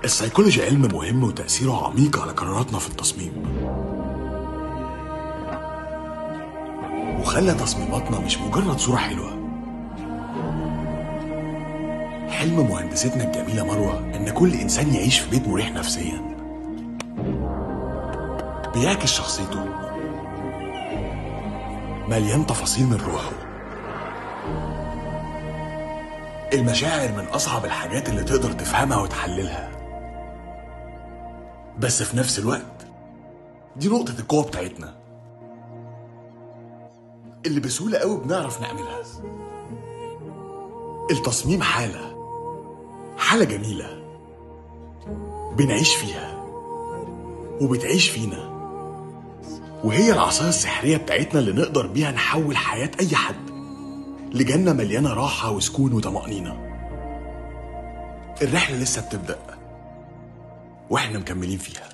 السيكولوجي علم مهم وتأثيره عميق على قراراتنا في التصميم، وخلى تصميماتنا مش مجرد صورة حلوة. حلم مهندستنا الجميلة مروة إن كل إنسان يعيش في بيت مريح نفسيا بيعكس شخصيته، مليان تفاصيل من روحه. المشاعر من أصعب الحاجات اللي تقدر تفهمها وتحللها، بس في نفس الوقت دي نقطة القوة بتاعتنا اللي بسهولة قوي بنعرف نعملها. التصميم حالة جميلة بنعيش فيها وبتعيش فينا، وهي العصاية السحرية بتاعتنا اللي نقدر بيها نحول حياة أي حد لجنة مليانة راحة وسكون وطمأنينة. الرحلة لسه بتبدأ وإحنا مكملين فيها.